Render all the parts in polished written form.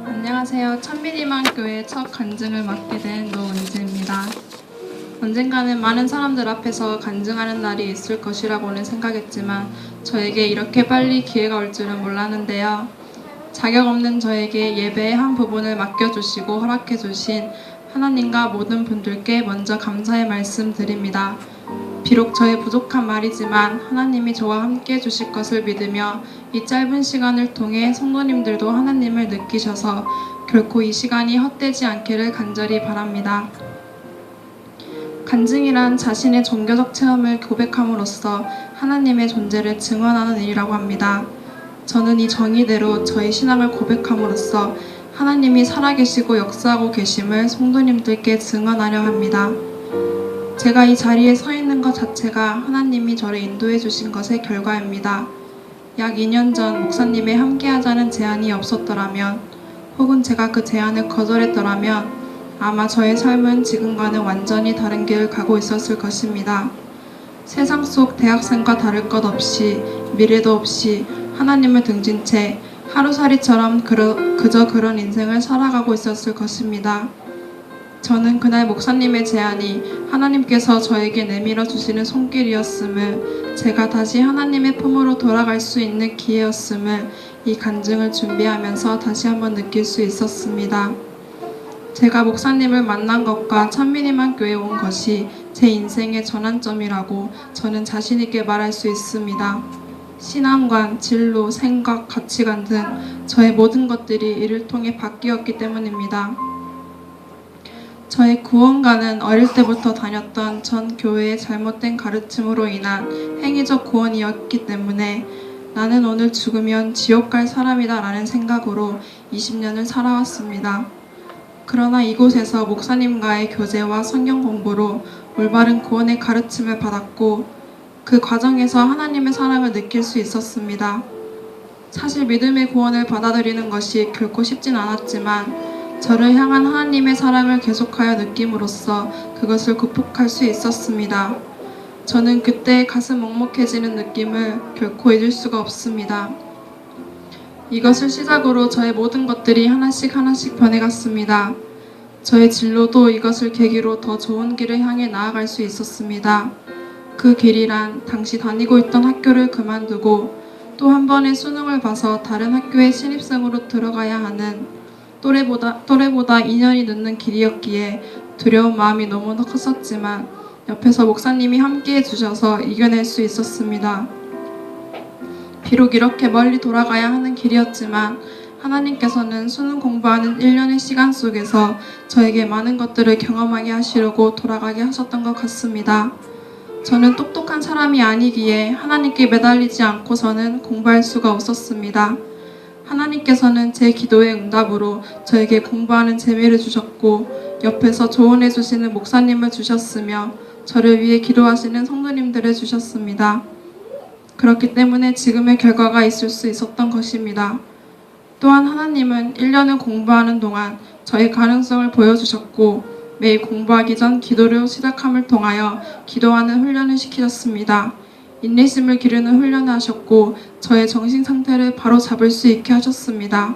안녕하세요. 천민희망교회 첫 간증을 맡게 된 노은지입니다. 언젠가는 많은 사람들 앞에서 간증하는 날이 있을 것이라고는 생각했지만 저에게 이렇게 빨리 기회가 올 줄은 몰랐는데요. 자격 없는 저에게 예배의 한 부분을 맡겨주시고 허락해주신 하나님과 모든 분들께 먼저 감사의 말씀 드립니다. 비록 저의 부족한 말이지만 하나님이 저와 함께 해주실 것을 믿으며 이 짧은 시간을 통해 성도님들도 하나님을 느끼셔서 결코 이 시간이 헛되지 않기를 간절히 바랍니다. 간증이란 자신의 종교적 체험을 고백함으로써 하나님의 존재를 증언하는 일이라고 합니다. 저는 이 정의대로 저의 신앙을 고백함으로써 하나님이 살아계시고 역사하고 계심을 성도님들께 증언하려 합니다. 제가 이 자리에 서 있는 것 자체가 하나님이 저를 인도해 주신 것의 결과입니다. 약 2년 전 목사님의 함께하자는 제안이 없었더라면, 혹은 제가 그 제안을 거절했더라면 아마 저의 삶은 지금과는 완전히 다른 길을 가고 있었을 것입니다. 세상 속 대학생과 다를 것 없이, 미래도 없이 하나님을 등진 채 하루살이처럼 그저 그런 인생을 살아가고 있었을 것입니다. 저는 그날 목사님의 제안이 하나님께서 저에게 내밀어 주시는 손길이었음을, 제가 다시 하나님의 품으로 돌아갈 수 있는 기회였음을 이 간증을 준비하면서 다시 한번 느낄 수 있었습니다. 제가 목사님을 만난 것과 천민희망교회에 온 것이 제 인생의 전환점이라고 저는 자신 있게 말할 수 있습니다. 신앙관, 진로, 생각, 가치관 등 저의 모든 것들이 이를 통해 바뀌었기 때문입니다. 저의 구원가는 어릴 때부터 다녔던 전 교회의 잘못된 가르침으로 인한 행위적 구원이었기 때문에 나는 오늘 죽으면 지옥 갈 사람이다 라는 생각으로 20년을 살아왔습니다. 그러나 이곳에서 목사님과의 교제와 성경 공부로 올바른 구원의 가르침을 받았고 그 과정에서 하나님의 사랑을 느낄 수 있었습니다. 사실 믿음의 구원을 받아들이는 것이 결코 쉽진 않았지만 저를 향한 하나님의 사랑을 계속하여 느낌으로써 그것을 극복할 수 있었습니다. 저는 그때 가슴 먹먹해지는 느낌을 결코 잊을 수가 없습니다. 이것을 시작으로 저의 모든 것들이 하나씩 변해갔습니다. 저의 진로도 이것을 계기로 더 좋은 길을 향해 나아갈 수 있었습니다. 그 길이란 당시 다니고 있던 학교를 그만두고 또 한 번의 수능을 봐서 다른 학교에 신입생으로 들어가야 하는 또래보다 2년이 늦는 길이었기에 두려운 마음이 너무나 컸었지만 옆에서 목사님이 함께해 주셔서 이겨낼 수 있었습니다. 비록 이렇게 멀리 돌아가야 하는 길이었지만 하나님께서는 수능 공부하는 1년의 시간 속에서 저에게 많은 것들을 경험하게 하시려고 돌아가게 하셨던 것 같습니다. 저는 똑똑한 사람이 아니기에 하나님께 매달리지 않고서는 공부할 수가 없었습니다. 하나님께서는 제 기도의 응답으로 저에게 공부하는 재미를 주셨고 옆에서 조언해 주시는 목사님을 주셨으며 저를 위해 기도하시는 성도님들을 주셨습니다. 그렇기 때문에 지금의 결과가 있을 수 있었던 것입니다. 또한 하나님은 1년을 공부하는 동안 저의 가능성을 보여주셨고 매일 공부하기 전 기도를 시작함을 통하여 기도하는 훈련을 시키셨습니다. 인내심을 기르는 훈련을 하셨고 저의 정신 상태를 바로 잡을 수 있게 하셨습니다.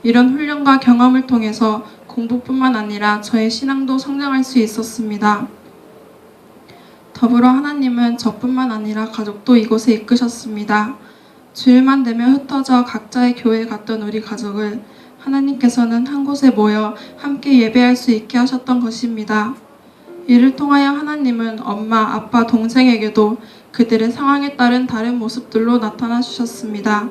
이런 훈련과 경험을 통해서 공부뿐만 아니라 저의 신앙도 성장할 수 있었습니다. 더불어 하나님은 저뿐만 아니라 가족도 이곳에 이끄셨습니다. 주일만 되면 흩어져 각자의 교회에 갔던 우리 가족을 하나님께서는 한 곳에 모여 함께 예배할 수 있게 하셨던 것입니다. 이를 통하여 하나님은 엄마, 아빠, 동생에게도 그들의 상황에 따른 다른 모습들로 나타나 주셨습니다.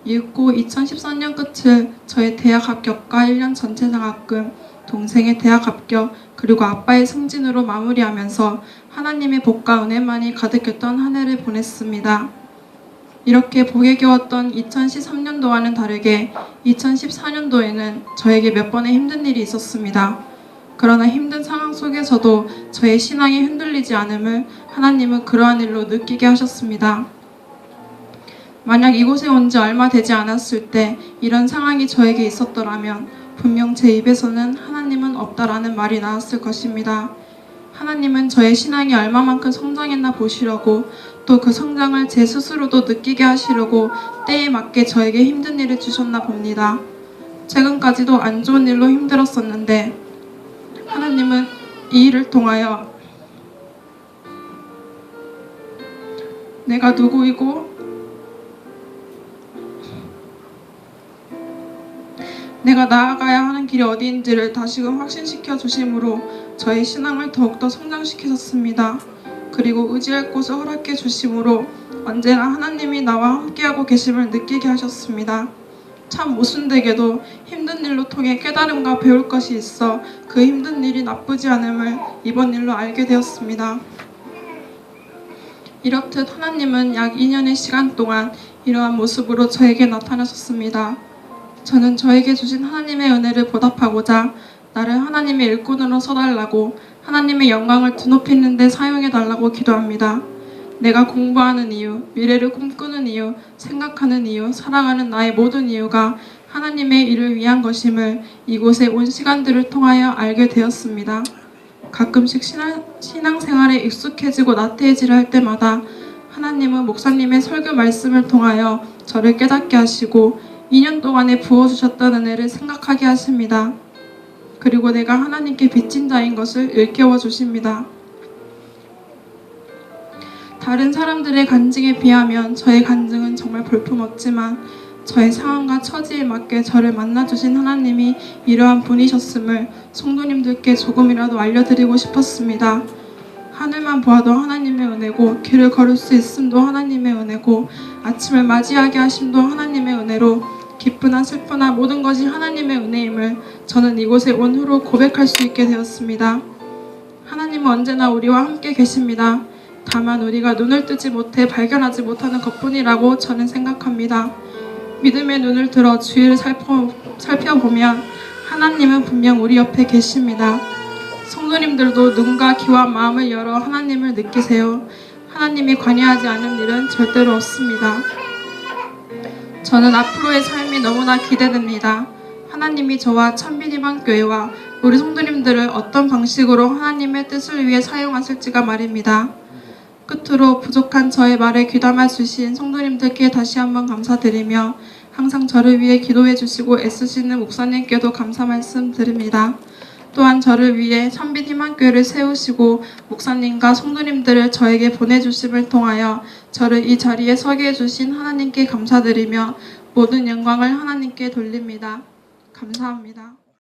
이윽고 2013년 끝을 저의 대학 합격과 1년 전체 장학금, 동생의 대학 합격, 그리고 아빠의 승진으로 마무리하면서 하나님의 복과 은혜만이 가득했던 한 해를 보냈습니다. 이렇게 복에 겨웠던 2013년도와는 다르게 2014년도에는 저에게 몇 번의 힘든 일이 있었습니다. 그러나 힘든 상황 속에서도 저의 신앙이 흔들리지 않음을 하나님은 그러한 일로 느끼게 하셨습니다. 만약 이곳에 온 지 얼마 되지 않았을 때 이런 상황이 저에게 있었더라면 분명 제 입에서는 하나님은 없다라는 말이 나왔을 것입니다. 하나님은 저의 신앙이 얼마만큼 성장했나 보시려고 또 그 성장을 제 스스로도 느끼게 하시려고 때에 맞게 저에게 힘든 일을 주셨나 봅니다. 최근까지도 안 좋은 일로 힘들었었는데 하나님은 이 일을 통하여 내가 누구이고 내가 나아가야 하는 길이 어디인지를 다시금 확신시켜 주심으로 저의 신앙을 더욱더 성장시키셨습니다. 그리고 의지할 곳을 허락해 주심으로 언제나 하나님이 나와 함께하고 계심을 느끼게 하셨습니다. 참 모순되게도 힘든 일로 통해 깨달음과 배울 것이 있어 그 힘든 일이 나쁘지 않음을 이번 일로 알게 되었습니다. 이렇듯 하나님은 약 2년의 시간 동안 이러한 모습으로 저에게 나타나셨습니다. 저는 저에게 주신 하나님의 은혜를 보답하고자 나를 하나님의 일꾼으로 써달라고 하나님의 영광을 드높이는 데 사용해달라고 기도합니다. 내가 공부하는 이유, 미래를 꿈꾸는 이유, 생각하는 이유, 살아가는 나의 모든 이유가 하나님의 일을 위한 것임을 이곳에 온 시간들을 통하여 알게 되었습니다. 가끔씩 신앙생활에 익숙해지고 나태해지려 할 때마다 하나님은 목사님의 설교 말씀을 통하여 저를 깨닫게 하시고 2년 동안에 부어주셨던 은혜를 생각하게 하십니다. 그리고 내가 하나님께 빚진 자인 것을 일깨워 주십니다. 다른 사람들의 간증에 비하면 저의 간증은 정말 볼품없지만 저의 상황과 처지에 맞게 저를 만나주신 하나님이 이러한 분이셨음을 성도님들께 조금이라도 알려드리고 싶었습니다. 하늘만 보아도 하나님의 은혜고 길을 걸을 수 있음도 하나님의 은혜고 아침을 맞이하게 하심도 하나님의 은혜로 기쁘나 슬프나 모든 것이 하나님의 은혜임을 저는 이곳에 온 후로 고백할 수 있게 되었습니다. 하나님은 언제나 우리와 함께 계십니다. 다만 우리가 눈을 뜨지 못해 발견하지 못하는 것뿐이라고 저는 생각합니다. 믿음의 눈을 들어 주위를 살펴보면 하나님은 분명 우리 옆에 계십니다. 성도님들도 눈과 귀와 마음을 열어 하나님을 느끼세요. 하나님이 관여하지 않은 일은 절대로 없습니다. 저는 앞으로의 삶이 너무나 기대됩니다. 하나님이 저와 참빛희망교회와 우리 성도님들을 어떤 방식으로 하나님의 뜻을 위해 사용하실지가 말입니다. 끝으로 부족한 저의 말에 귀담아 주신 성도님들께 다시 한번 감사드리며 항상 저를 위해 기도해 주시고 애쓰시는 목사님께도 감사 말씀드립니다. 또한 저를 위해 참빛희망교회를 세우시고 목사님과 성도님들을 저에게 보내주심을 통하여 저를 이 자리에 서게 해주신 하나님께 감사드리며 모든 영광을 하나님께 돌립니다. 감사합니다.